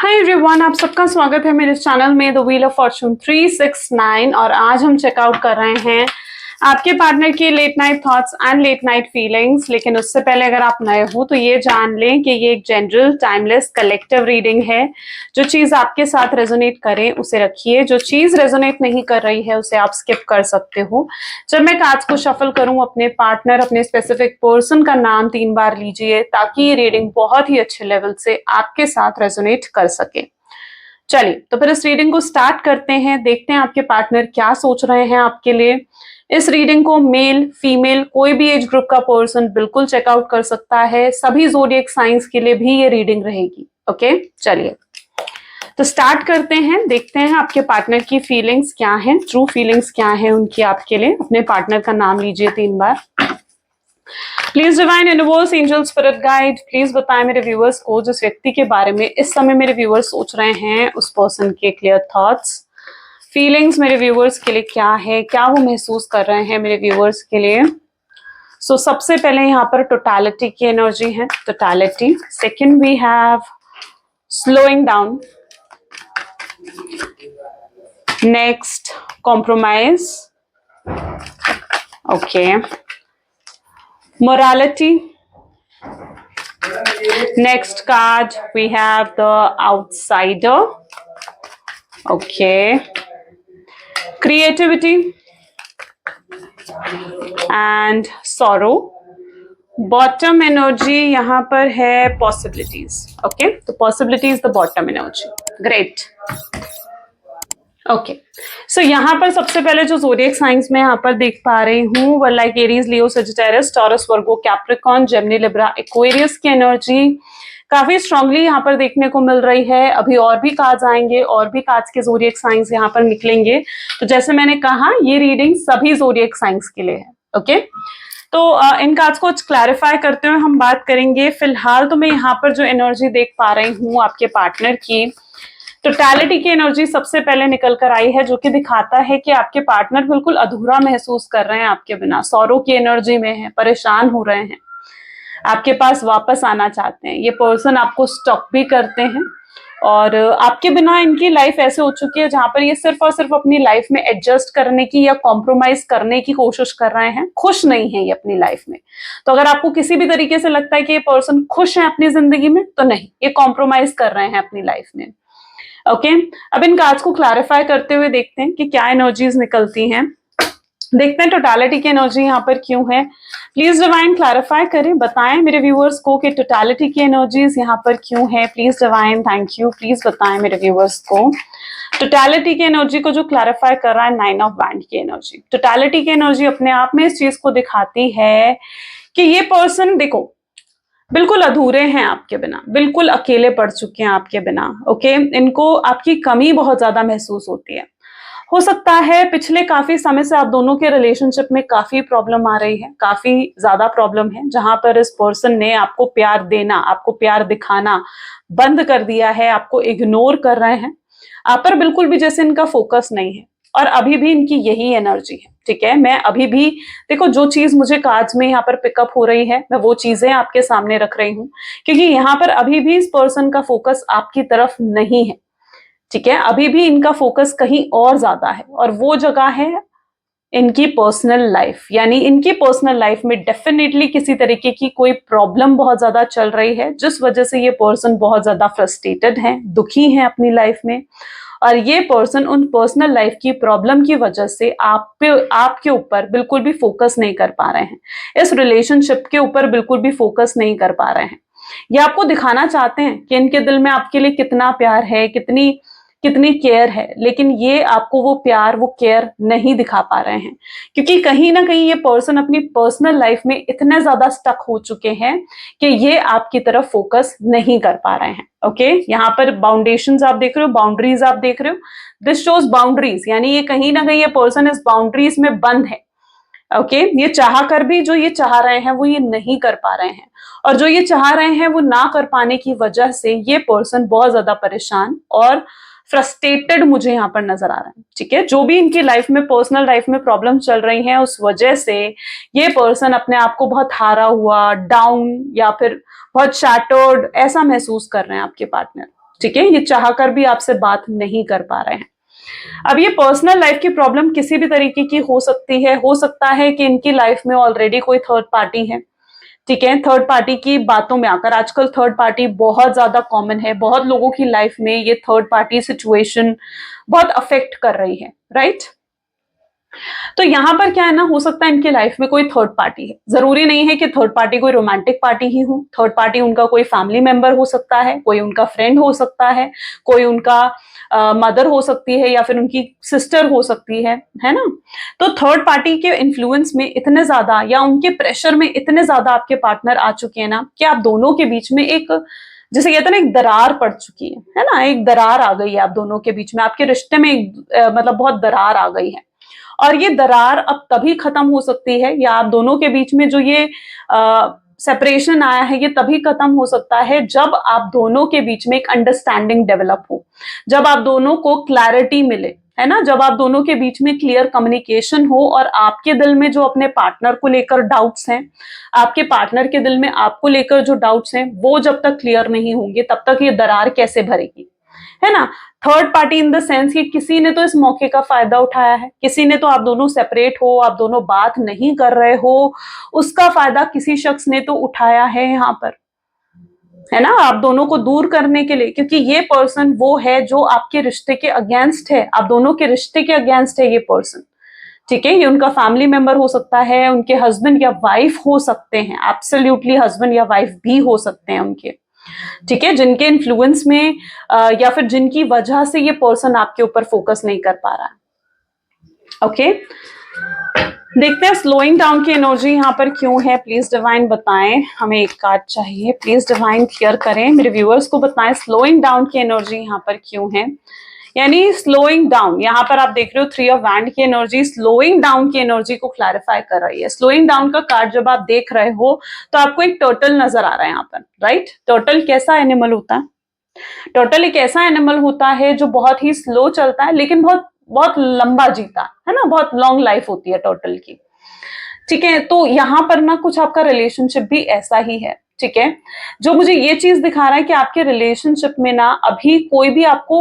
Hi everyone, आप सबका स्वागत है मेरे चैनल में द व्हील ऑफ फॉर्चून 369। और आज हम चेकआउट कर रहे हैं आपके पार्टनर की late night thoughts and late night feelings. लेकिन उससे पहले अगर आप नए हो तो ये जान लें कि ये एक जनरल टाइमलेस कलेक्टिव रीडिंग है। जो चीज आपके साथ रेजोनेट करे उसे रखिए, जो चीज रेजोनेट नहीं कर रही है उसे आप स्किप कर सकते हो। जब मैं कार्ड्स को शफल करूं, अपने पार्टनर, अपने स्पेसिफिक पर्सन का नाम 3 बार लीजिए ताकि ये रीडिंग बहुत ही अच्छे लेवल से आपके साथ रेजोनेट कर सके। चलिए तो फिर इस रीडिंग को स्टार्ट करते हैं। देखते हैं आपके पार्टनर क्या सोच रहे हैं आपके लिए। इस रीडिंग को मेल फीमेल कोई भी एज ग्रुप का पर्सन बिल्कुल चेकआउट कर सकता है। सभी ज़ोडिएक साइंस के लिए भी ये रीडिंग रहेगी। ओके, चलिए तो स्टार्ट करते हैं। देखते हैं आपके पार्टनर की फीलिंग्स क्या हैं, ट्रू फीलिंग्स क्या हैं उनकी आपके लिए। अपने पार्टनर का नाम लीजिए 3 बार। Please divine universe, angel, spirit guide, please बताएं मेरे व्यूअर्स को जिस व्यक्ति के बारे में इस समय मेरे व्यूअर्स सोच रहे हैं उस पर्सन के क्लियर थॉट्स फीलिंग्स मेरे व्यूअर्स के लिए क्या है, क्या वो महसूस कर रहे हैं मेरे व्यूअर्स के लिए। सो सबसे पहले यहाँ पर टोटलिटी की एनर्जी है, totality. Second we have slowing down, next compromise, okay, morality. Next card we have the outsider, okay, creativity and sorrow. Bottom energy यहाँ पर है possibilities, okay, तो possibilities the bottom energy. Great. Okay, so यहाँ पर सबसे पहले जो zodiac science में यहाँ पर देख पा रही हूँ वो लाइक एरीज, लियो, सजिटेरियस, टॉरस, वर्गो, कैप्रिकॉर्न, जेमिनी, लिब्रा, एक्वेरियस की एनर्जी काफी स्ट्रांगली यहाँ पर देखने को मिल रही है। अभी और भी कार्ड्स आएंगे, और भी कार्ड्स के ज़ोडिएक साइंस यहाँ पर निकलेंगे। तो जैसे मैंने कहा ये रीडिंग सभी ज़ोडिएक साइंस के लिए है। ओके, तो इन कार्ड्स को क्लैरिफाई करते हुए हम बात करेंगे। फिलहाल तो मैं यहाँ पर जो एनर्जी देख पा रही हूँ आपके पार्टनर की, टोटलिटी की एनर्जी सबसे पहले निकल कर आई है, जो कि दिखाता है कि आपके पार्टनर बिल्कुल अधूरा महसूस कर रहे हैं आपके बिना, सौरों की एनर्जी में है, परेशान हो रहे हैं, आपके पास वापस आना चाहते हैं। ये पर्सन आपको स्टॉक भी करते हैं और आपके बिना इनकी लाइफ ऐसे हो चुकी है जहां पर ये सिर्फ और सिर्फ अपनी लाइफ में एडजस्ट करने की या कॉम्प्रोमाइज करने की कोशिश कर रहे हैं। खुश नहीं है ये अपनी लाइफ में। तो अगर आपको किसी भी तरीके से लगता है कि ये पर्सन खुश है अपनी जिंदगी में, तो नहीं, ये कॉम्प्रोमाइज कर रहे हैं अपनी लाइफ में। ओके, अब इन कार्ड्स को क्लैरिफाई करते हुए देखते हैं कि क्या एनर्जीज निकलती हैं। देखते हैं टोटलिटी की एनर्जी यहाँ पर क्यों है। प्लीज डिवाइन क्लैरिफाई करें, बताएं मेरे व्यूअर्स को कि टोटलिटी की एनर्जीज यहाँ पर क्यों है। Please divine, thank you, please बताएं मेरे व्यूअर्स को टोटलिटी की एनर्जी को जो क्लैरिफाई कर रहा है 9 ऑफ वैंड की एनर्जी। टोटलिटी की एनर्जी अपने आप में इस चीज को दिखाती है कि ये पर्सन, देखो, बिल्कुल अधूरे हैं आपके बिना, बिल्कुल अकेले पड़ चुके हैं आपके बिना। ओके, इनको आपकी कमी बहुत ज्यादा महसूस होती है। हो सकता है पिछले काफी समय से आप दोनों के रिलेशनशिप में काफी प्रॉब्लम आ रही है, काफी ज्यादा प्रॉब्लम है, जहां पर इस पर्सन ने आपको प्यार देना, आपको प्यार दिखाना बंद कर दिया है, आपको इग्नोर कर रहे हैं, आप पर बिल्कुल भी जैसे इनका फोकस नहीं है। और अभी भी इनकी यही एनर्जी है। ठीक है, मैं अभी भी, देखो, जो चीज मुझे कार्ड्स में यहाँ पर पिकअप हो रही है मैं वो चीजें आपके सामने रख रही हूँ, क्योंकि यहाँ पर अभी भी इस पर्सन का फोकस आपकी तरफ नहीं है। ठीक है, अभी भी इनका फोकस कहीं और ज्यादा है, और वो जगह है इनकी पर्सनल लाइफ। यानी इनकी पर्सनल लाइफ में डेफिनेटली किसी तरीके की कोई प्रॉब्लम बहुत ज्यादा चल रही है, जिस वजह से ये पर्सन बहुत ज्यादा फ्रस्ट्रेटेड है, दुखी है अपनी लाइफ में। और ये पर्सन उन पर्सनल लाइफ की प्रॉब्लम की वजह से आपके ऊपर बिल्कुल भी फोकस नहीं कर पा रहे हैं, इस रिलेशनशिप के ऊपर बिल्कुल भी फोकस नहीं कर पा रहे हैं। ये आपको दिखाना चाहते हैं कि इनके दिल में आपके लिए कितना प्यार है, कितनी कितनी केयर है, लेकिन ये आपको वो प्यार, वो केयर नहीं दिखा पा रहे हैं, क्योंकि कहीं ना कहीं ये पर्सन अपनी पर्सनल लाइफ में इतने ज्यादा स्टक हो चुके हैं कि ये आपकी तरफ फोकस नहीं कर पा रहे हैं। ओके, यहाँ पर बाउंडेशंस आप देख रहे हो, बाउंड्रीज आप देख रहे हो, दिस शोज बाउंड्रीज, यानी ये कहीं ना कहीं ये पर्सन इस बाउंड्रीज में बंद है। ओके, ये चाह कर भी जो ये चाह रहे हैं वो ये नहीं कर पा रहे हैं, और जो ये चाह रहे हैं वो ना कर पाने की वजह से ये पर्सन बहुत ज्यादा परेशान और फ्रस्ट्रेटेड मुझे यहाँ पर नजर आ रहा है। ठीक है, जो भी इनकी लाइफ में, पर्सनल लाइफ में प्रॉब्लम चल रही हैं, उस वजह से ये पर्सन अपने आप को बहुत हारा हुआ, डाउन, या फिर बहुत शैटर्ड ऐसा महसूस कर रहे हैं आपके पार्टनर। ठीक है, ये चाह कर भी आपसे बात नहीं कर पा रहे हैं। अब ये पर्सनल लाइफ की प्रॉब्लम किसी भी तरीके की हो सकती है। हो सकता है कि इनकी लाइफ में ऑलरेडी कोई थर्ड पार्टी है, ठीक है। थर्ड पार्टी की बातों में आकर, आजकल थर्ड पार्टी बहुत ज्यादा कॉमन है, बहुत लोगों की लाइफ में ये थर्ड पार्टी सिचुएशन बहुत अफेक्ट कर रही है, राइट। तो यहां पर क्या है ना, हो सकता है इनकी लाइफ में कोई थर्ड पार्टी है। जरूरी नहीं है कि थर्ड पार्टी कोई रोमांटिक पार्टी ही हो। थर्ड पार्टी उनका कोई फैमिली मेंबर हो सकता है, कोई उनका फ्रेंड हो सकता है, कोई उनका मदर हो सकती है, या फिर उनकी सिस्टर हो सकती है ना। तो थर्ड पार्टी के इन्फ्लुएंस में इतने ज्यादा, या उनके प्रेशर में इतने ज्यादा आपके पार्टनर आ चुके हैं ना, कि आप दोनों के बीच में एक, जैसे कहते हैं ना, एक दरार पड़ चुकी है ना, एक दरार आ गई है आप दोनों के बीच में, आपके रिश्ते में एक मतलब बहुत दरार आ गई है। और ये दरार अब तभी खत्म हो सकती है, या आप दोनों के बीच में जो ये सेपरेशन आया है, ये तभी खत्म हो सकता है जब आप दोनों के बीच में एक अंडरस्टैंडिंग डेवलप हो, जब आप दोनों को क्लैरिटी मिले, है ना, जब आप दोनों के बीच में क्लियर कम्युनिकेशन हो, और आपके दिल में जो अपने पार्टनर को लेकर डाउट्स हैं, आपके पार्टनर के दिल में आपको लेकर जो डाउट्स हैं, वो जब तक क्लियर नहीं होंगे तब तक ये दरार कैसे भरेगी, है ना। Third party in the sense कि किसी ने तो इस मौके का फायदा उठाया है, किसी ने तो, आप दोनों सेपरेट हो, आप दोनों बात नहीं कर रहे हो, उसका फायदा किसी शख्स ने तो उठाया है यहाँ पर, है ना, आप दोनों को दूर करने के लिए। क्योंकि ये पर्सन वो है जो आपके रिश्ते के अगेंस्ट है, आप दोनों के रिश्ते के अगेंस्ट है ये पर्सन, ठीक है। ये उनका फैमिली मेंबर हो सकता है, उनके हस्बैंड या वाइफ हो सकते हैं, एब्सोल्युटली हस्बैंड या वाइफ भी हो सकते हैं उनके, ठीक है, जिनके इन्फ्लुएंस में या फिर जिनकी वजह से ये पर्सन आपके ऊपर फोकस नहीं कर पा रहा है। ओके, देखते हैं स्लोइंग डाउन की एनर्जी यहाँ पर क्यों है। प्लीज डिवाइन बताएं, हमें एक कार्ड चाहिए, प्लीज डिवाइन क्लियर करें, मेरे व्यूअर्स को बताएं स्लोइंग डाउन की एनर्जी यहाँ पर क्यों है। यानी स्लोइंग डाउन, यहाँ पर आप देख रहे हो 3 ऑफ वैंड की एनर्जी स्लोइंग डाउन की एनर्जी को क्लैरिफाई कर रही है। स्लोइंग डाउन का कार्ड जब आप देख रहे हो तो आपको एक टर्टल नजर आ रहा है यहाँ पर, राइट। टर्टल कैसा एनिमल होता है? टर्टल एक ऐसा एनिमल होता है जो बहुत ही स्लो चलता है, लेकिन बहुत बहुत लंबा जीता है ना, बहुत लॉन्ग लाइफ होती है टर्टल की, ठीक है। तो यहाँ पर ना कुछ आपका रिलेशनशिप भी ऐसा ही है, ठीक है। जो मुझे ये चीज दिखा रहा है कि आपके रिलेशनशिप में ना अभी कोई भी आपको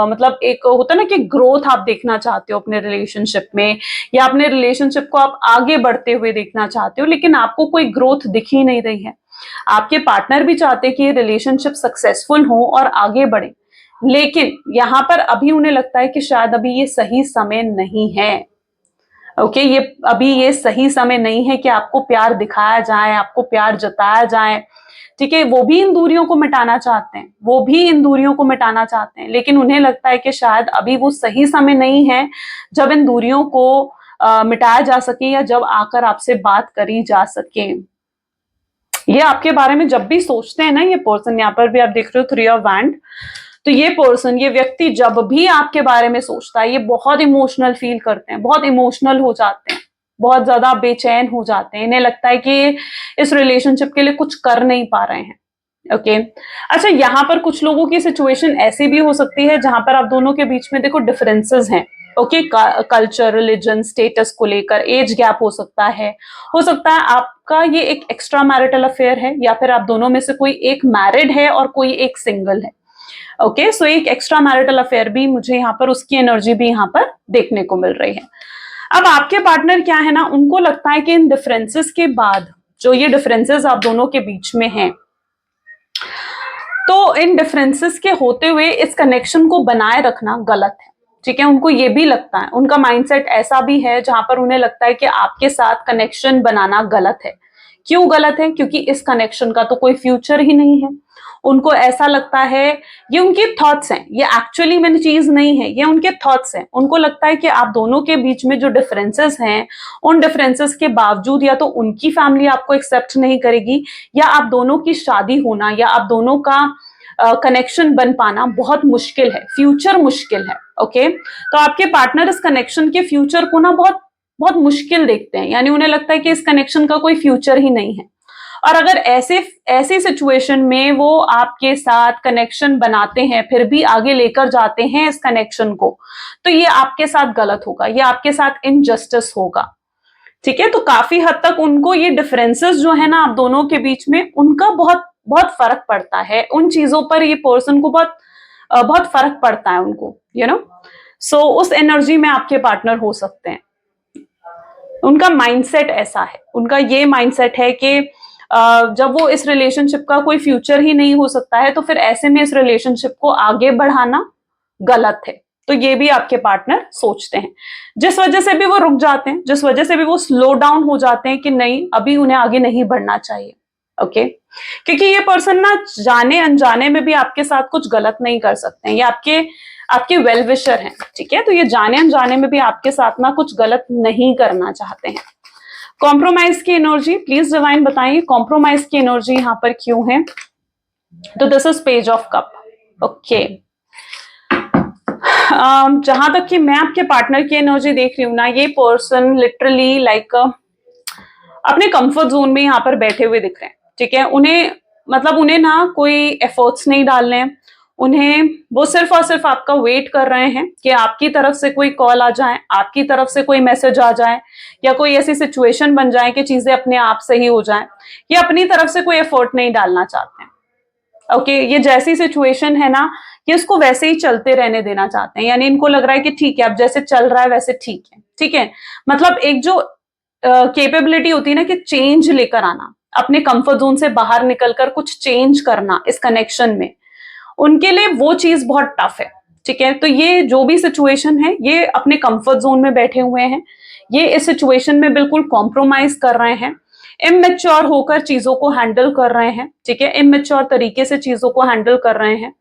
मतलब एक होता है ना कि ग्रोथ आप देखना चाहते हो अपने रिलेशनशिप में, या अपने रिलेशनशिप को आप आगे बढ़ते हुए देखना चाहते हो, लेकिन आपको कोई ग्रोथ दिख ही नहीं रही है। आपके पार्टनर भी चाहते हैं कि ये रिलेशनशिप सक्सेसफुल हो और आगे बढ़े, लेकिन यहाँ पर अभी उन्हें लगता है कि शायद अभी ये सही समय नहीं है। ओके, ये अभी ये सही समय नहीं है कि आपको प्यार दिखाया जाए, आपको प्यार जताया जाए, ठीक है। वो भी इन दूरियों को मिटाना चाहते हैं, वो भी इन दूरियों को मिटाना चाहते हैं, लेकिन उन्हें लगता है कि शायद अभी वो सही समय नहीं है जब इन दूरियों को मिटाया जा सके, या जब आकर आपसे बात करी जा सके। ये आपके बारे में जब भी सोचते हैं ना ये पर्सन, यहाँ पर भी आप देख रहे हो 3 ऑफ वैंड, तो ये पर्सन, ये व्यक्ति जब भी आपके बारे में सोचता है, ये बहुत इमोशनल फील करते हैं, बहुत इमोशनल हो जाते हैं, बहुत ज्यादा बेचैन हो जाते हैं। इन्हें लगता है कि इस रिलेशनशिप के लिए कुछ कर नहीं पा रहे हैं। ओके, अच्छा, यहाँ पर कुछ लोगों की सिचुएशन ऐसी भी हो सकती है जहां पर आप दोनों के बीच में देखो डिफरेंसेस हैं। ओके, कल्चर, रिलीजन, स्टेटस को लेकर एज गैप हो सकता है, आपका ये एक एक्स्ट्रा मैरिटल अफेयर है, या फिर आप दोनों में से कोई एक मैरिड है और कोई एक सिंगल है। ओके, सो एक एक्स्ट्रा मैरिटल अफेयर भी मुझे यहाँ पर, उसकी एनर्जी भी यहाँ पर देखने को मिल रही है। अब आपके पार्टनर क्या है ना, उनको लगता है कि इन डिफरेंसेस के बाद, जो ये डिफरेंसेस आप दोनों के बीच में हैं, तो इन डिफरेंसेस के होते हुए इस कनेक्शन को बनाए रखना गलत है, ठीक है। उनको ये भी लगता है, उनका माइंडसेट ऐसा भी है जहां पर उन्हें लगता है कि आपके साथ कनेक्शन बनाना गलत है। क्यों गलत है? क्योंकि इस कनेक्शन का तो कोई फ्यूचर ही नहीं है। उनको ऐसा लगता है, ये उनके थॉट्स हैं, ये एक्चुअली में चीज नहीं है, ये उनके थॉट्स हैं। उनको लगता है कि आप दोनों के बीच में जो डिफरेंसेस हैं, उन डिफरेंसेस के बावजूद या तो उनकी फैमिली आपको एक्सेप्ट नहीं करेगी, या आप दोनों की शादी होना, या आप दोनों का कनेक्शन बन पाना बहुत मुश्किल है, फ्यूचर मुश्किल है। ओके, तो आपके पार्टनर इस कनेक्शन के फ्यूचर को ना बहुत बहुत मुश्किल देखते हैं, यानी उन्हें लगता है कि इस कनेक्शन का कोई फ्यूचर ही नहीं है। और अगर ऐसी सिचुएशन में वो आपके साथ कनेक्शन बनाते हैं, फिर भी आगे लेकर जाते हैं इस कनेक्शन को, तो ये आपके साथ गलत होगा, ये आपके साथ इनजस्टिस होगा, ठीक है। तो काफी हद तक उनको ये डिफरेंसेस जो है ना आप दोनों के बीच में, उनका बहुत बहुत फर्क पड़ता है। उन चीजों पर ये पर्सन को बहुत बहुत फर्क पड़ता है उनको, यू नो। सो उस एनर्जी में आपके पार्टनर हो सकते हैं। उनका माइंडसेट ऐसा है, उनका ये माइंडसेट है कि जब वो इस रिलेशनशिप का कोई फ्यूचर ही नहीं हो सकता है तो फिर ऐसे में इस रिलेशनशिप को आगे बढ़ाना गलत है। तो ये भी आपके पार्टनर सोचते हैं, जिस वजह से भी वो रुक जाते हैं, जिस वजह से भी वो स्लो डाउन हो जाते हैं कि नहीं, अभी उन्हें आगे नहीं बढ़ना चाहिए। ओके, क्योंकि ये पर्सन ना जाने अनजाने में भी आपके साथ कुछ गलत नहीं कर सकते हैं, ये आपके आपके वेल विशर हैं, ठीक है। तो ये जाने अनजाने में भी आपके साथ ना कुछ गलत नहीं करना चाहते हैं। कॉम्प्रोमाइज की एनर्जी, प्लीज डिवाइन बताइए कॉम्प्रोमाइज की एनर्जी यहाँ पर क्यों है। तो this is page of cup. Okay, जहां तक कि मैं आपके पार्टनर की एनर्जी देख रही हूँ ना, ये पर्सन लिटरली लाइक अपने कंफर्ट जोन में यहाँ पर बैठे हुए दिख रहे हैं, ठीक है। उन्हें मतलब उन्हें ना कोई एफर्ट्स नहीं डालने हैं, उन्हें वो सिर्फ और सिर्फ आपका वेट कर रहे हैं कि आपकी तरफ से कोई कॉल आ जाए, आपकी तरफ से कोई मैसेज आ जाए, या कोई ऐसी सिचुएशन बन जाए कि चीजें अपने आप से ही हो जाए। ये अपनी तरफ से कोई एफर्ट नहीं डालना चाहते हैं। ओके, ये जैसी सिचुएशन है ना, ये उसको वैसे ही चलते रहने देना चाहते हैं। यानी इनको लग रहा है कि ठीक है, अब जैसे चल रहा है वैसे ठीक है, ठीक है। मतलब एक जो कैपेबिलिटी होती है ना कि चेंज लेकर आना, अपने कंफर्ट जोन से बाहर निकलकर कुछ चेंज करना इस कनेक्शन में, उनके लिए वो चीज बहुत टफ है, ठीक है। तो ये जो भी सिचुएशन है, ये अपने कंफर्ट जोन में बैठे हुए हैं, ये इस सिचुएशन में बिल्कुल कॉम्प्रोमाइज कर रहे हैं, इमेच्योर होकर चीजों को हैंडल कर रहे हैं, ठीक है। इमेच्योर तरीके से चीजों को हैंडल कर रहे हैं,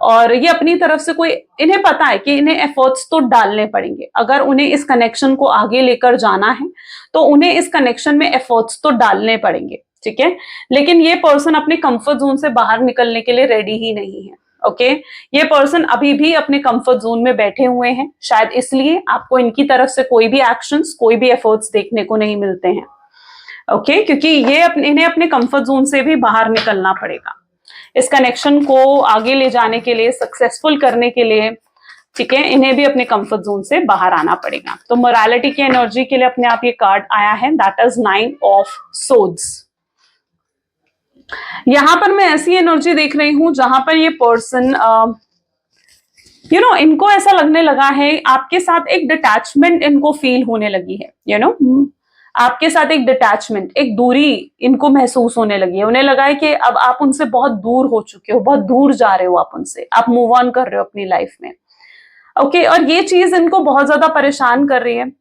और ये अपनी तरफ से कोई, इन्हें पता है कि इन्हें एफर्ट्स तो डालने पड़ेंगे। अगर उन्हें इस कनेक्शन को आगे लेकर जाना है तो उन्हें इस कनेक्शन में एफर्ट्स तो डालने पड़ेंगे, ठीक है। लेकिन ये पर्सन अपने कंफर्ट जोन से बाहर निकलने के लिए रेडी ही नहीं है। ओके, ये पर्सन अभी भी अपने कंफर्ट जोन में बैठे हुए हैं, शायद इसलिए आपको इनकी तरफ से कोई भी एक्शंस, कोई भी एफर्ट्स देखने को नहीं मिलते हैं। ओके, क्योंकि ये इन्हें अपने कंफर्ट जोन से भी बाहर निकलना पड़ेगा इस कनेक्शन को आगे ले जाने के लिए, सक्सेसफुल करने के लिए, ठीक है। इन्हें भी अपने कंफर्ट जोन से बाहर आना पड़ेगा। तो मोरालिटी की एनर्जी के लिए अपने आप ये कार्ड आया है, दैट इज 9 ऑफ सोड्स। यहां पर मैं ऐसी एनर्जी देख रही हूं जहां पर ये पर्सन इनको ऐसा लगने लगा है, आपके साथ एक डिटैचमेंट इनको फील होने लगी है, आपके साथ एक डिटैचमेंट, एक दूरी इनको महसूस होने लगी है। उन्हें लगा है कि अब आप उनसे बहुत दूर हो चुके हो, बहुत दूर जा रहे हो आप उनसे, आप मूव ऑन कर रहे हो अपनी लाइफ में। ओके, और ये चीज इनको बहुत ज्यादा परेशान कर रही है।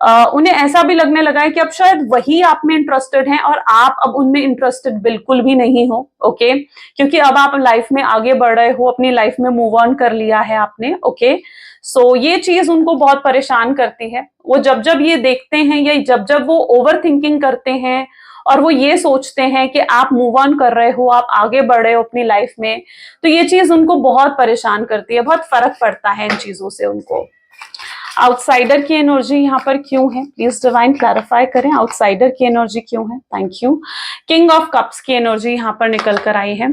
उन्हें ऐसा भी लगने लगा है कि अब शायद वही आप में इंटरेस्टेड हैं और आप अब उनमें इंटरेस्टेड बिल्कुल भी नहीं हो। ओके, क्योंकि अब आप लाइफ में आगे बढ़ रहे हो, अपनी लाइफ में मूव ऑन कर लिया है आपने। ओके, सो ये चीज उनको बहुत परेशान करती है। वो जब जब ये देखते हैं, या जब जब वो ओवर थिंकिंग करते हैं और वो ये सोचते हैं कि आप मूव ऑन कर रहे हो, आप आगे बढ़ रहे हो अपनी लाइफ में, तो ये चीज उनको बहुत परेशान करती है, बहुत फर्क पड़ता है इन चीजों से उनको। आउटसाइडर की एनर्जी यहाँ पर क्यों है, प्लीज डिवाइन क्लैरिफाई करें, आउटसाइडर की एनर्जी क्यों है। Thank you. King of cups की एनर्जी यहाँ पर निकल कर आई है।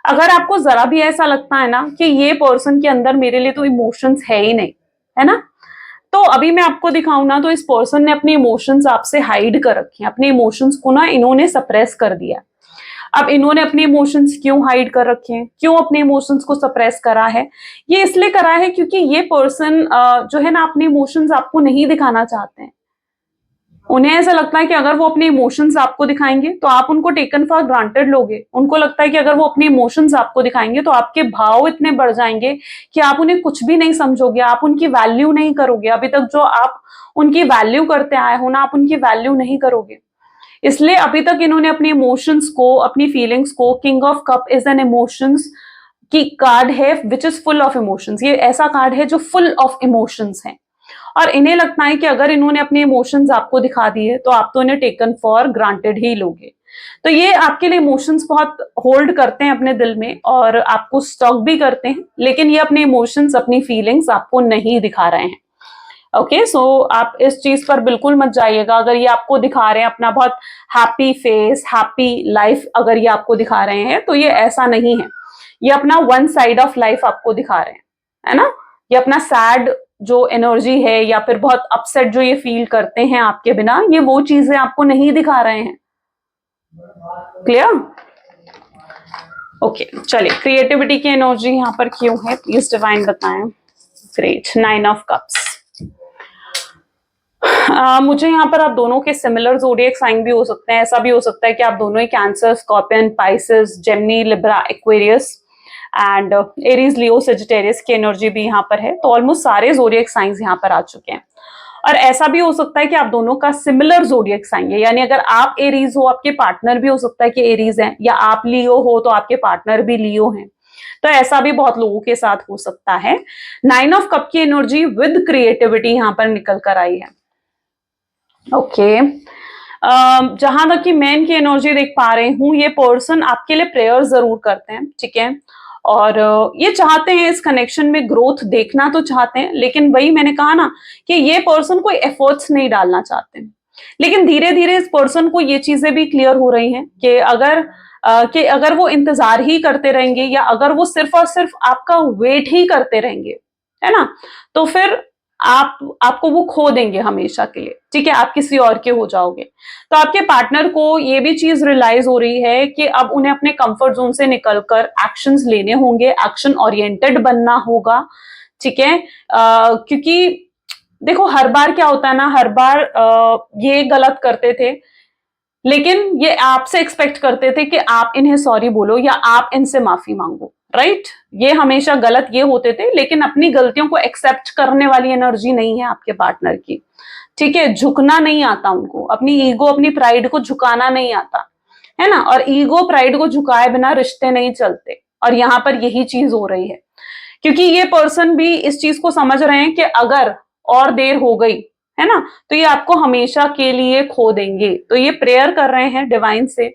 अगर आपको जरा भी ऐसा लगता है ना कि ये पर्सन के अंदर मेरे लिए तो इमोशंस है ही नहीं, है ना, तो अभी मैं आपको दिखाऊं ना, तो इस पर्सन ने अपने इमोशंस आपसे हाइड कर रखे हैं, अपने इमोशंस को ना इन्होंने सप्रेस कर दिया। अब इन्होंने अपने इमोशंस क्यों हाइड कर रखे हैं, क्यों अपने इमोशंस को सप्रेस करा है, ये इसलिए करा है क्योंकि ये पर्सन जो है ना, अपने इमोशंस आपको नहीं दिखाना चाहते हैं। उन्हें ऐसा लगता है कि अगर वो अपने इमोशंस आपको दिखाएंगे तो आप उनको टेकन फॉर ग्रांटेड लोगे। उनको लगता है कि अगर वो अपने इमोशंस आपको दिखाएंगे तो आपके भाव इतने बढ़ जाएंगे कि आप उन्हें कुछ भी नहीं समझोगे, आप उनकी वैल्यू नहीं करोगे। अभी तक जो आप उनकी वैल्यू करते आए हो ना, आप उनकी वैल्यू नहीं करोगे। इसलिए अभी तक इन्होंने अपने इमोशंस को, अपनी फीलिंग्स को, king of cup is an emotions की कार्ड है which is full of emotions. ये ऐसा कार्ड है जो फुल ऑफ इमोशंस है, और इन्हें लगता है कि अगर इन्होंने अपने इमोशंस आपको दिखा दिए तो आप तो इन्हें टेकन फॉर ग्रांटेड ही लोगे। तो ये आपके लिए इमोशंस बहुत होल्ड करते हैं अपने दिल में और आपको स्टॉक भी करते हैं, लेकिन ये अपने इमोशंस, अपनी फीलिंग्स आपको नहीं दिखा रहे हैं। ओके, सो आप इस चीज पर बिल्कुल मत जाइएगा। अगर ये आपको दिखा रहे हैं अपना बहुत हैप्पी फेस, हैप्पी लाइफ अगर ये आपको दिखा रहे हैं, तो ये ऐसा नहीं है। ये अपना वन साइड ऑफ लाइफ आपको दिखा रहे हैं, है ना। ये अपना सैड जो एनर्जी है या फिर बहुत अपसेट जो ये फील करते हैं आपके बिना, ये वो चीजें आपको नहीं दिखा रहे हैं। क्लियर? ओके चलिए, क्रिएटिविटी की एनर्जी यहाँ पर क्यों है, प्लीज डिवाइन बताएं। Great, 9 of cups. मुझे यहाँ पर आप दोनों के सिमिलर ज़ोडिएक साइन भी हो सकते हैं। ऐसा भी हो सकता है कि आप दोनों ही Cancer, Scorpion, Pisces, Gemini, Libra, Aquarius and Aries, Leo, Sagittarius की एनर्जी भी यहाँ पर है। तो ऑलमोस्ट सारे ज़ोडिएक साइंस यहाँ पर आ चुके हैं। और ऐसा भी हो सकता है कि आप दोनों का सिमिलर ज़ोडिएक साइन है, यानी अगर आप एरीज हो, आपके पार्टनर भी हो सकता है कि एरीज है, या आप लियो हो तो आपके पार्टनर भी लियो हैं। तो ऐसा भी बहुत लोगों के साथ हो सकता है। 9 ऑफ कप की एनर्जी विद क्रिएटिविटी यहाँ पर निकल कर आई है। ओके जहां तक कि मैन की एनर्जी देख पा रही हूँ, ये पर्सन आपके लिए प्रेयर जरूर करते हैं, ठीक है, और ये चाहते हैं इस कनेक्शन में ग्रोथ देखना तो चाहते हैं, लेकिन वही मैंने कहा ना कि ये पर्सन कोई एफर्ट्स नहीं डालना चाहते। लेकिन धीरे धीरे इस पर्सन को ये चीजें भी क्लियर हो रही हैं कि अगर वो इंतजार ही करते रहेंगे, या अगर वो सिर्फ और सिर्फ आपका वेट ही करते रहेंगे, है ना, तो फिर आपको वो खो देंगे हमेशा के लिए, ठीक है, आप किसी और के हो जाओगे। तो आपके पार्टनर को ये भी चीज रियलाइज हो रही है कि अब उन्हें अपने कंफर्ट जोन से निकलकर एक्शंस लेने होंगे, एक्शन ओरिएंटेड बनना होगा, ठीक है, क्योंकि देखो हर बार क्या होता है ना, हर बार ये गलत करते थे, लेकिन ये आपसे एक्सपेक्ट करते थे कि आप इन्हें सॉरी बोलो या आप इनसे माफी मांगो, राइट। ये हमेशा गलत ये होते थे, लेकिन अपनी गलतियों को एक्सेप्ट करने वाली एनर्जी नहीं है आपके पार्टनर की, ठीक है। झुकना नहीं आता उनको, अपनी ईगो, अपनी प्राइड को झुकाना नहीं आता, है ना, और ईगो प्राइड को झुकाए बिना रिश्ते नहीं चलते। और यहाँ पर यही चीज हो रही है, क्योंकि ये पर्सन भी इस चीज को समझ रहे हैं कि अगर और देर हो गई, है ना, तो ये आपको हमेशा के लिए खो देंगे। तो ये प्रेयर कर रहे हैं डिवाइन से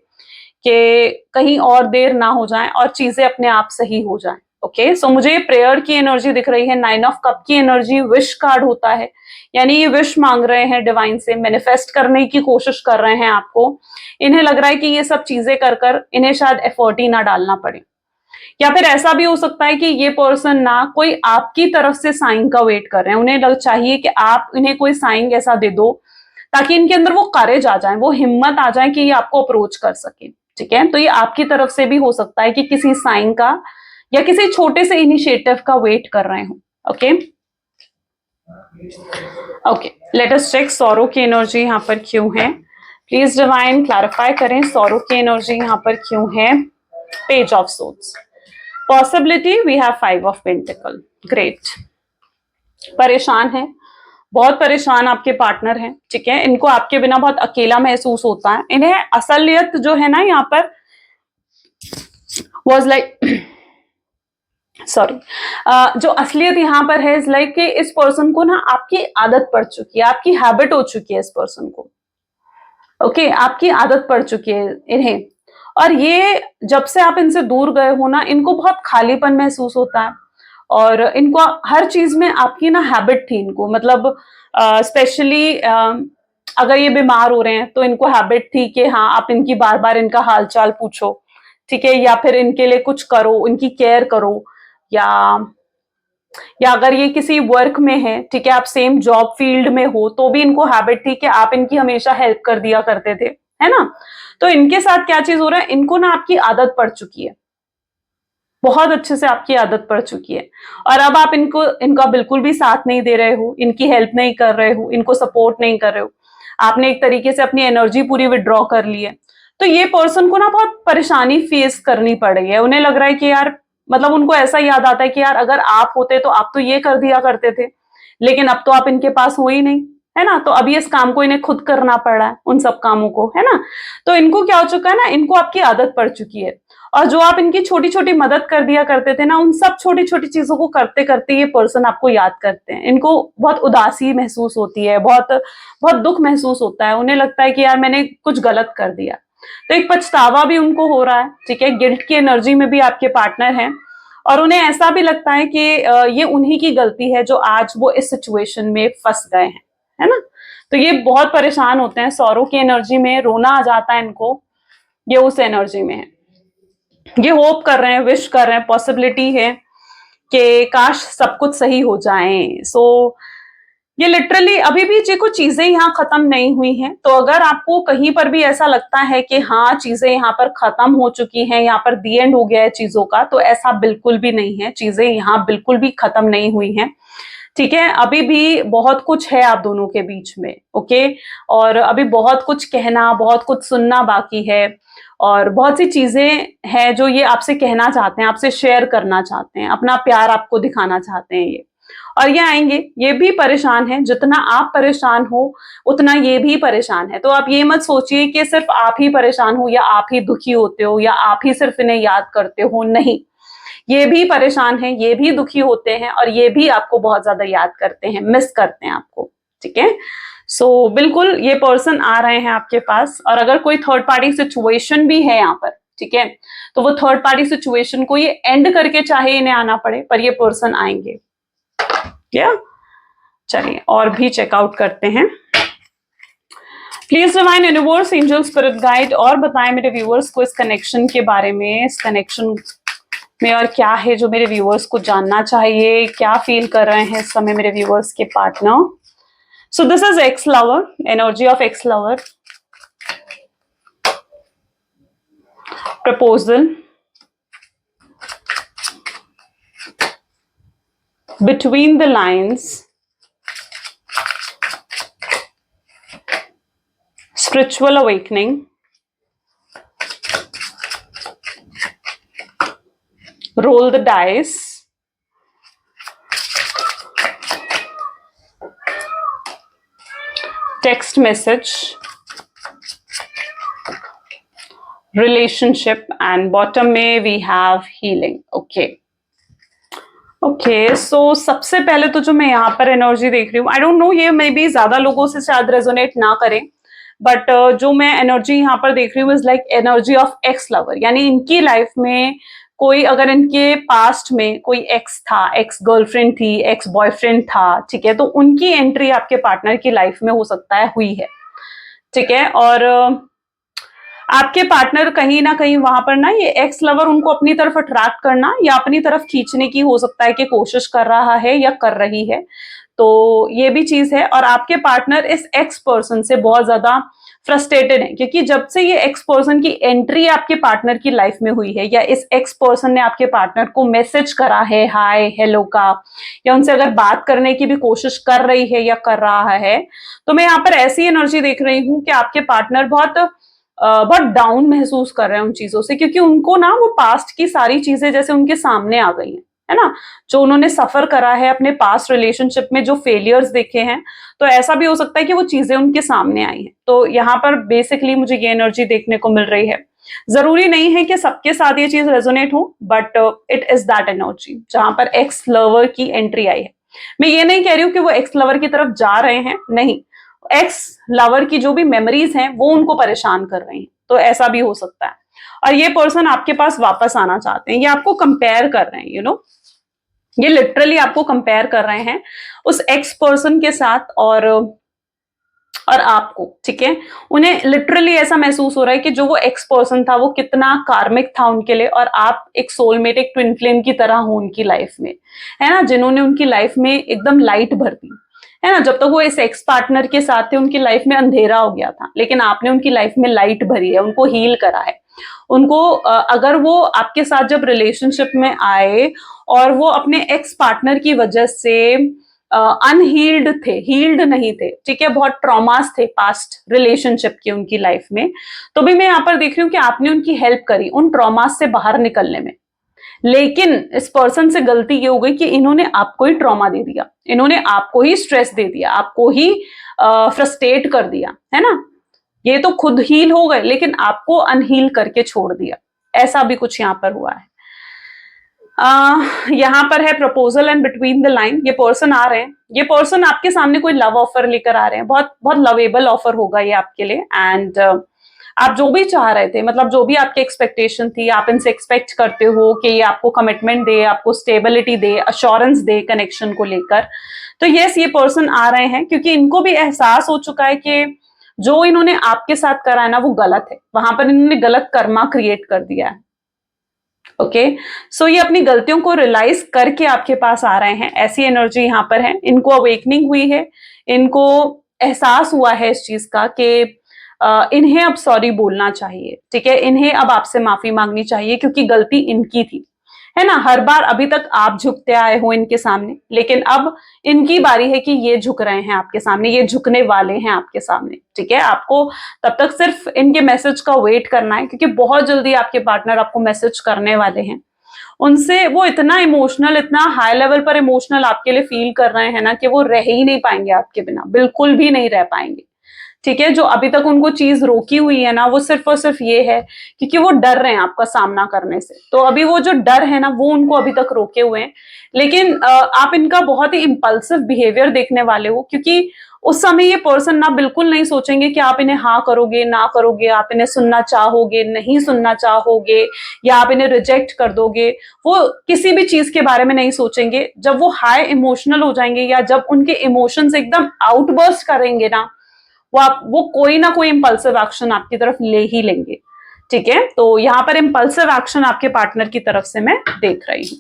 कि कहीं और देर ना हो जाए और चीजें अपने आप सही हो जाए। ओके सो मुझे प्रेयर की एनर्जी दिख रही है। 9 ऑफ कप की एनर्जी विश कार्ड होता है, यानी ये विश मांग रहे हैं डिवाइन से, मैनिफेस्ट करने की कोशिश कर रहे हैं आपको। इन्हें लग रहा है कि ये सब चीजें कर कर इन्हें शायद एफर्ट ही ना डालना पड़े, या फिर ऐसा भी हो सकता है कि ये पर्सन ना कोई आपकी तरफ से साइन का वेट कर रहे हैं। उन्हें चाहिए कि आप इन्हें कोई साइन ऐसा दे दो ताकि इनके अंदर वो करेज आ जाए, वो हिम्मत आ जाए कि ये आपको अप्रोच कर सके, ठीक है। तो ये आपकी तरफ से भी हो सकता है कि किसी साइन का या किसी छोटे से इनिशिएटिव का वेट कर रहे हो। Okay okay let us check sorrow की एनर्जी यहाँ पर क्यों है। प्लीज डिवाइन क्लैरिफाई करें सॉरो की एनर्जी यहाँ पर क्यों है। Page of swords, possibility, we have 5 of pentacle. Great, परेशान है, बहुत परेशान आपके पार्टनर हैं, ठीक है। इनको आपके बिना बहुत अकेला महसूस होता है। इन्हें असलियत जो है ना यहाँ पर वाज लाइक सॉरी जो असलियत यहाँ पर है इज लाइक कि इस पर्सन को ना आपकी आदत पड़ चुकी है, आपकी हैबिट हो चुकी है इस पर्सन को। ओके आपकी आदत पड़ चुकी है इन्हें, और ये जब से आप इनसे दूर गए हो ना, इनको बहुत खालीपन महसूस होता है। और इनको हर चीज में आपकी ना हैबिट थी इनको, मतलब स्पेशली अगर ये बीमार हो रहे हैं तो इनको हैबिट थी कि हाँ आप इनकी बार बार इनका हालचाल पूछो, ठीक है, या फिर इनके लिए कुछ करो, इनकी केयर करो, या अगर ये किसी वर्क में है, ठीक है, आप सेम जॉब फील्ड में हो तो भी इनको हैबिट थी कि आप इनकी हमेशा हेल्प कर दिया करते थे, है ना। तो इनके साथ क्या चीज हो रहा है, इनको ना आपकी आदत पड़ चुकी है, बहुत अच्छे से आपकी आदत पड़ चुकी है। और अब आप इनका बिल्कुल भी साथ नहीं दे रहे हो, इनकी हेल्प नहीं कर रहे हो, इनको सपोर्ट नहीं कर रहे हो, आपने एक तरीके से अपनी एनर्जी पूरी विड्रॉ कर ली है। तो ये पर्सन को ना बहुत परेशानी फेस करनी पड़ रही है। उन्हें लग रहा है कि यार, मतलब उनको ऐसा याद आता है कि यार अगर आप होते तो आप तो ये कर दिया करते थे, लेकिन अब तो आप इनके पास हो ही नहीं, है ना, तो अभी इस काम को इन्हें खुद करना पड़ रहा है, उन सब कामों को, है ना। तो इनको क्या हो चुका है ना, इनको आपकी आदत पड़ चुकी है, और जो आप इनकी छोटी छोटी मदद कर दिया करते थे ना, उन सब छोटी छोटी चीजों को करते करते ये पर्सन आपको याद करते हैं। इनको बहुत उदासी महसूस होती है, बहुत बहुत दुख महसूस होता है, उन्हें लगता है कि यार मैंने कुछ गलत कर दिया। तो एक पछतावा भी उनको हो रहा है, ठीक है, गिल्ट की एनर्जी में भी आपके पार्टनर हैं, और उन्हें ऐसा भी लगता है कि ये उन्हीं की गलती है जो आज वो इस सिचुएशन में फंस गए हैं, है ना। तो ये बहुत परेशान होते हैं, सौरों की एनर्जी में रोना आ जाता है इनको, ये उस एनर्जी में है। ये होप कर रहे हैं, विश कर रहे हैं, पॉसिबिलिटी है कि काश सब कुछ सही हो जाए। सो ये लिटरली अभी भी जो कुछ चीजें यहाँ खत्म नहीं हुई हैं, तो अगर आपको कहीं पर भी ऐसा लगता है कि हाँ चीजें यहाँ पर खत्म हो चुकी हैं, यहाँ पर दी एंड हो गया है चीजों का, तो ऐसा बिल्कुल भी नहीं है। चीजें यहाँ बिल्कुल भी खत्म नहीं हुई हैं, ठीक है। अभी भी बहुत कुछ है आप दोनों के बीच में, ओके। और अभी बहुत कुछ कहना, बहुत कुछ सुनना बाकी है, और बहुत सी चीजें हैं जो ये आपसे कहना चाहते हैं, आपसे शेयर करना चाहते हैं, अपना प्यार आपको दिखाना चाहते हैं ये। और ये आएंगे, ये भी परेशान है, जितना आप परेशान हो उतना ये भी परेशान है। तो आप ये मत सोचिए कि सिर्फ आप ही परेशान हो या आप ही दुखी होते हो या आप ही सिर्फ इन्हें याद करते हो, नहीं, ये भी परेशान है, ये भी दुखी होते हैं, और ये भी आपको बहुत ज्यादा याद करते हैं, मिस करते हैं आपको, ठीक है। सो बिल्कुल ये पर्सन आ रहे हैं आपके पास। और अगर कोई थर्ड पार्टी सिचुएशन भी है यहाँ पर, ठीक है, तो वो थर्ड पार्टी सिचुएशन को ये एंड करके चाहे इन्हें आना पड़े, पर ये पर्सन आएंगे, क्या। चलिए और भी चेकआउट करते हैं। Please divine universe, angel, spirit guide, और बताएं मेरे व्यूअर्स को इस कनेक्शन के बारे में, इस कनेक्शन में और क्या है जो मेरे व्यूअर्स को जानना चाहिए, क्या फील कर रहे हैं इस समय मेरे व्यूअर्स के partner. So this is x lover, energy of x lover, proposal, between the lines, spiritual awakening, roll the dice, text message, relationship, and bottom में we have healing. Okay. Okay, so सबसे पहले तो जो मैं यहाँ पर energy देख रही हूँ, आई डोंट नो, ये मे बी ज्यादा लोगों से शायद रेजोनेट ना करें, बट जो मैं एनर्जी यहाँ पर देख रही हूँ is like energy of x lover. यानी इनकी लाइफ में कोई, अगर इनके पास्ट में कोई एक्स था, एक्स गर्लफ्रेंड थी, एक्स बॉयफ्रेंड था, ठीक है, तो उनकी एंट्री आपके पार्टनर की लाइफ में हो सकता है हुई है, ठीक है। और आपके पार्टनर कहीं ना कहीं वहां पर ना, ये एक्स लवर उनको अपनी तरफ अट्रैक्ट करना या अपनी तरफ खींचने की हो सकता है कि कोशिश कर रहा है या कर रही है, तो ये भी चीज है। और आपके पार्टनर इस एक्स पर्सन से बहुत ज्यादा फ्रस्ट्रेटेड है, क्योंकि जब से ये एक्स पर्सन की एंट्री आपके पार्टनर की लाइफ में हुई है, या इस एक्स पर्सन ने आपके पार्टनर को मैसेज करा है हाय हेलो का, या उनसे अगर बात करने की भी कोशिश कर रही है या कर रहा है, तो मैं यहाँ पर ऐसी एनर्जी देख रही हूँ कि आपके पार्टनर बहुत डाउन महसूस कर रहे हैं उन चीजों से, क्योंकि उनको ना वो पास्ट की सारी चीजें जैसे उनके सामने आ गई हैं, है ना, जो उन्होंने सफर करा है अपने पास्ट रिलेशनशिप में, जो फेलियर्स देखे हैं, तो ऐसा भी हो सकता है कि वो चीजें उनके सामने आई हैं। तो यहाँ पर बेसिकली मुझे ये एनर्जी देखने को मिल रही है। जरूरी नहीं है कि सबके साथ ये चीज रेजोनेट हो, but it is that energy जहां पर एक्स लवर की एंट्री आई है। मैं ये नहीं कह रही हूँ कि वो एक्स लवर की तरफ जा रहे हैं, नहीं, एक्स लवर की जो भी मेमोरीज हैं वो उनको परेशान कर रही हैं, तो ऐसा भी हो सकता है। और ये पर्सन आपके पास वापस आना चाहते हैं, ये आपको कंपेयर कर रहे हैं, यू नो, ये लिटरली आपको कंपेयर कर रहे हैं उस एक्स पर्सन के साथ और आपको, ठीक है। उन्हें लिटरली ऐसा महसूस हो रहा है कि जो वो एक्स पर्सन था वो कितना कार्मिक था उनके लिए, और आप एक सोलमेट, एक ट्विन फ्लेम की तरह हो उनकी लाइफ में, है ना, जिन्होंने उनकी लाइफ में एकदम लाइट भर दी, है ना। जब तक वो इस एक्स पार्टनर के साथ थे उनकी लाइफ में अंधेरा हो गया था, लेकिन आपने उनकी लाइफ में लाइट भरी है, उनको हील करा है। उनको अगर वो आपके साथ जब रिलेशनशिप में आए और वो अपने एक्स पार्टनर की वजह से अनहील्ड थे, हील्ड नहीं थे, ठीक है, बहुत ट्रॉमास थे पास्ट रिलेशनशिप के उनकी लाइफ में, तो भी मैं यहाँ पर देख रही हूँ कि आपने उनकी हेल्प करी उन ट्रॉमास से बाहर निकलने में। लेकिन इस पर्सन से गलती ये हो गई कि इन्होंने आपको ही ट्रॉमा दे दिया, इन्होंने आपको ही स्ट्रेस दे दिया, आपको ही फ्रस्ट्रेट कर दिया, है ना। ये तो खुद हील हो गए लेकिन आपको अनहील करके छोड़ दिया, ऐसा भी कुछ यहाँ पर हुआ है। यहाँ पर है proposal and between the line, ये पर्सन आ रहे हैं, ये पर्सन आपके सामने कोई लव ऑफर लेकर आ रहे हैं, बहुत बहुत लवेबल ऑफर होगा ये आपके लिए। एंड आप जो भी चाह रहे थे, मतलब जो भी आपकी एक्सपेक्टेशन थी, आप इनसे एक्सपेक्ट करते हो कि ये आपको कमिटमेंट दे, आपको स्टेबिलिटी दे, अश्योरेंस दे कनेक्शन को लेकर, तो यस ये पर्सन आ रहे हैं, क्योंकि इनको भी एहसास हो चुका है कि जो इन्होंने आपके साथ करा है ना वो गलत है, वहां पर इन्होंने गलत कर्मा क्रिएट कर दिया है। ओके, सो ये अपनी गलतियों को रियलाइज करके आपके पास आ रहे हैं, ऐसी एनर्जी यहाँ पर है। इनको अवेकनिंग हुई है, इनको एहसास हुआ है इस चीज का कि इन्हें अब सॉरी बोलना चाहिए, ठीक है, इन्हें अब आपसे माफी मांगनी चाहिए क्योंकि गलती इनकी थी, है ना। हर बार अभी तक आप झुकते आए हो इनके सामने, लेकिन अब इनकी बारी है कि ये झुक रहे हैं आपके सामने, ये झुकने वाले हैं आपके सामने, ठीक है। आपको तब तक सिर्फ इनके मैसेज का वेट करना है, क्योंकि बहुत जल्दी आपके पार्टनर आपको मैसेज करने वाले हैं। उनसे वो इतना इमोशनल, इतना हाई लेवल पर इमोशनल आपके लिए फील कर रहे हैं ना कि वो रह ही नहीं पाएंगे आपके बिना, बिल्कुल भी नहीं रह पाएंगे, ठीक है। जो अभी तक उनको चीज रोकी हुई है ना, वो सिर्फ और सिर्फ ये है क्योंकि वो डर रहे हैं आपका सामना करने से। तो अभी वो जो डर है ना, वो उनको अभी तक रोके हुए हैं। लेकिन आप इनका बहुत ही इंपल्सिव बिहेवियर देखने वाले हो, क्योंकि उस समय ये पर्सन ना बिल्कुल नहीं सोचेंगे कि आप इन्हें हाँ करोगे ना करोगे, आप इन्हें सुनना चाहोगे नहीं सुनना चाहोगे, या आप इन्हें रिजेक्ट कर दोगे। वो किसी भी चीज के बारे में नहीं सोचेंगे। जब वो हाई इमोशनल हो जाएंगे या जब उनके इमोशंस एकदम आउटबर्स्ट करेंगे ना, वो कोई ना कोई इंपल्सिव एक्शन आपकी तरफ ले ही लेंगे, ठीक है। तो यहाँ पर इंपल्सिव एक्शन आपके पार्टनर की तरफ से मैं देख रही हूँ।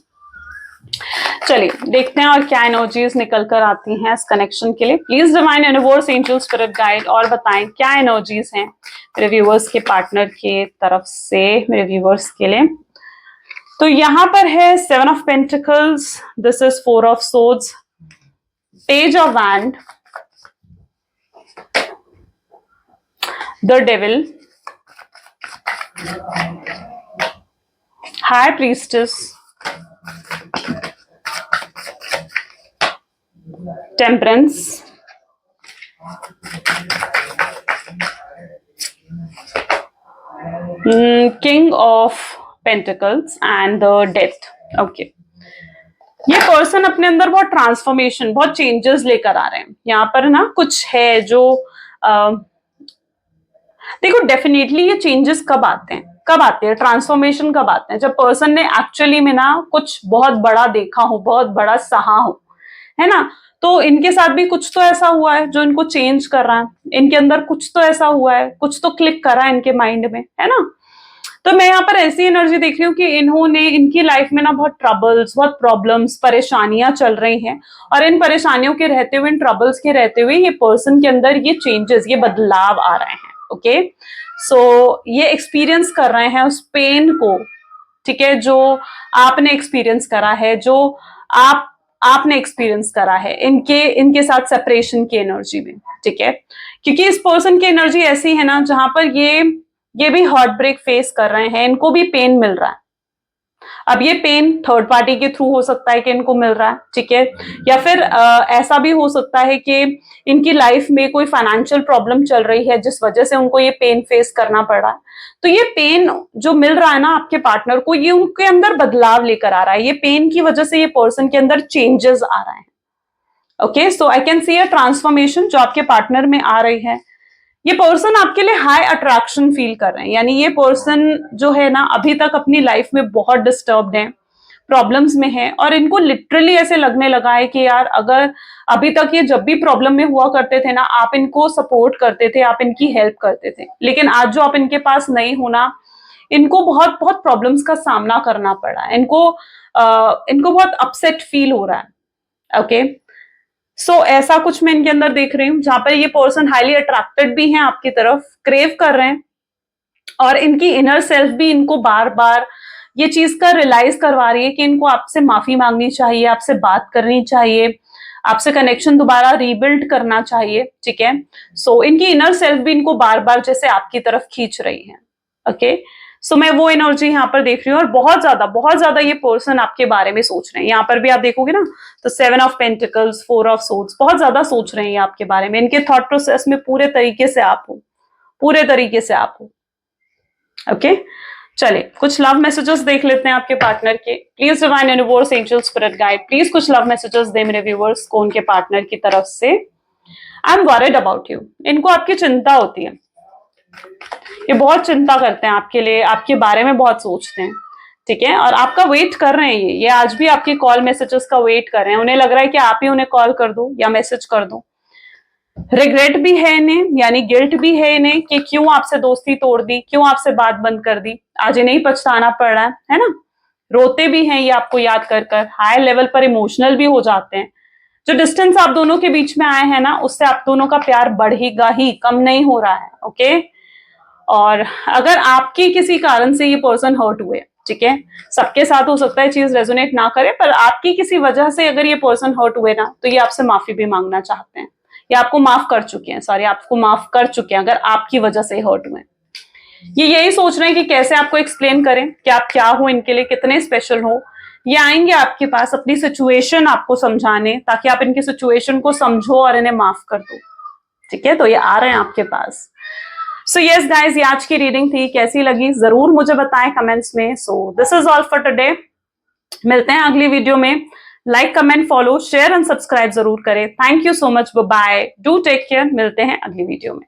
चलिए देखते हैं और क्या एनर्जीज निकल कर आती हैं इस कनेक्शन के लिए। Please divine universe, angel, spirit guide, और बताएं क्या एनर्जीज हैं मेरे व्यूवर्स के पार्टनर के तरफ से, मेरे व्यूवर्स के लिए। तो यहां पर है 7 of pentacles, this is 4 of swords, page of wand, the devil, high priestess, temperance, king of pentacles and the death. Okay, ये पर्सन अपने अंदर बहुत ट्रांसफॉर्मेशन, बहुत चेंजेस लेकर आ रहे हैं। यहाँ पर ना कुछ है जो देखो, डेफिनेटली ये चेंजेस कब आते हैं, कब आते हैं ट्रांसफॉर्मेशन, कब आते हैं जब पर्सन ने एक्चुअली में ना कुछ बहुत बड़ा देखा हो, बहुत बड़ा सहा हो, है ना। तो इनके साथ भी कुछ तो ऐसा हुआ है जो इनको चेंज कर रहा है, इनके अंदर कुछ तो ऐसा हुआ है, कुछ तो क्लिक करा है इनके माइंड में, है ना। तो मैं यहाँ पर ऐसी एनर्जी देख रही हूँ कि इन्होंने, इनकी लाइफ में ना बहुत ट्रबल्स, बहुत प्रॉब्लम्स, परेशानियां चल रही हैं, और इन परेशानियों के रहते हुए, इन ट्रबल्स के रहते हुए ये पर्सन के अंदर ये चेंजेस, ये बदलाव आ रहे हैं। ओके, सो ये एक्सपीरियंस कर रहे हैं उस पेन को, ठीक है, जो आपने एक्सपीरियंस करा है, जो आपने एक्सपीरियंस करा है इनके इनके साथ सेपरेशन की एनर्जी में, ठीक है। क्योंकि इस पर्सन की एनर्जी ऐसी है ना जहां पर ये भी हार्ट ब्रेक फेस कर रहे हैं, इनको भी पेन मिल रहा है। अब ये पेन थर्ड पार्टी के थ्रू हो सकता है कि इनको मिल रहा है, ठीक है, या फिर ऐसा भी हो सकता है कि इनकी लाइफ में कोई फाइनेंशियल प्रॉब्लम चल रही है जिस वजह से उनको ये पेन फेस करना पड़ रहा है। तो ये पेन जो मिल रहा है ना आपके पार्टनर को, ये उनके अंदर बदलाव लेकर आ रहा है। ये पेन की वजह से ये पर्सन के अंदर चेंजेस आ रहे हैं। Okay, so I can see a transformation जो आपके पार्टनर में आ रही है। ये पर्सन आपके लिए हाई अट्रैक्शन फील कर रहे हैं, यानी ये पर्सन जो है ना अभी तक अपनी लाइफ में बहुत डिस्टर्ब्ड है, प्रॉब्लम्स में है, और इनको लिटरली ऐसे लगने लगा है कि यार अगर अभी तक ये जब भी प्रॉब्लम में हुआ करते थे ना, आप इनको सपोर्ट करते थे, आप इनकी हेल्प करते थे, लेकिन आज जो आप इनके पास नहीं होना, इनको बहुत बहुत प्रॉब्लम्स का सामना करना पड़ा है, इनको बहुत अपसेट फील हो रहा है। ओके, सो ऐसा कुछ मैं इनके अंदर देख रही हूँ जहां पर ये पर्सन हाईली अट्रैक्टेड भी हैं आपकी तरफ, क्रेव कर रहे हैं, और इनकी इनर सेल्फ भी इनको बार बार ये चीज का रियलाइज करवा रही है कि इनको आपसे माफी मांगनी चाहिए, आपसे बात करनी चाहिए, आपसे कनेक्शन दोबारा रीबिल्ड करना चाहिए, ठीक है। सो इनकी इनर सेल्फ भी इनको बार बार जैसे आपकी तरफ खींच रही है। ओके, सो मैं वो एनर्जी यहाँ पर देख रही हूँ, और बहुत ज्यादा ये पर्सन आपके बारे में सोच रहे हैं। यहाँ पर भी आप देखोगे ना तो 7 ऑफ पेंटिकल्स, 4 ऑफ सोर्ड्स, बहुत ज्यादा सोच रहे हैं आपके बारे में। इनके थॉट प्रोसेस में पूरे तरीके से आप हो, पूरे तरीके से आप हो। ओके, चलिए कुछ लव मैसेजेस देख लेते हैं आपके पार्टनर के। Please divine universe, angel, spirit guide, please कुछ लव मैसेजेस दे मेरे व्यूवर्स को उनके पार्टनर की तरफ से। I am worried about you, इनको आपकी चिंता होती है, ये बहुत चिंता करते हैं आपके लिए, आपके बारे में बहुत सोचते हैं, ठीक है, और आपका वेट कर रहे हैं। ये आज भी आपके कॉल मैसेजेस का वेट कर रहे हैं। उन्हें लग रहा है कि आप ही उन्हें कॉल कर दो या मैसेज कर दो। रिग्रेट भी है इन्हें, यानी गिल्ट भी है इन्हें कि क्यों आपसे दोस्ती तोड़ दी, क्यों आपसे बात बंद कर दी। आज इन्हें ही पछताना पड़ रहा है ना। रोते भी हैं ये आपको याद कर कर, हाई लेवल पर इमोशनल भी हो जाते हैं। जो डिस्टेंस आप दोनों के बीच में आए हैं ना, उससे आप दोनों का प्यार बढ़ेगा ही, कम नहीं हो रहा है। ओके, और अगर आपकी किसी कारण से ये पर्सन हर्ट हुए, ठीक है, सबके साथ हो सकता है चीज रेजोनेट ना करे, पर आपकी किसी वजह से अगर ये पर्सन हर्ट हुए ना, तो ये आपसे माफी भी मांगना चाहते हैं, या आपको माफ कर चुके हैं, सॉरी, आपको माफ कर चुके हैं अगर आपकी वजह से हर्ट हुए। ये यही सोच रहे हैं कि कैसे आपको एक्सप्लेन करें कि आप क्या हो इनके लिए, कितने स्पेशल हो। ये आएंगे आपके पास अपनी सिचुएशन आपको समझाने, ताकि आप इनकी सिचुएशन को समझो और इन्हें माफ कर दो। ठीक है, तो ये आ रहे हैं आपके पास। सो यस गाइज, ये आज की रीडिंग थी, कैसी लगी जरूर मुझे बताएं कमेंट्स में। So this is all for today, मिलते हैं अगली वीडियो में। Like, comment, follow, share and subscribe जरूर करें। Thank you so much, bye, do take care, मिलते हैं अगली वीडियो में।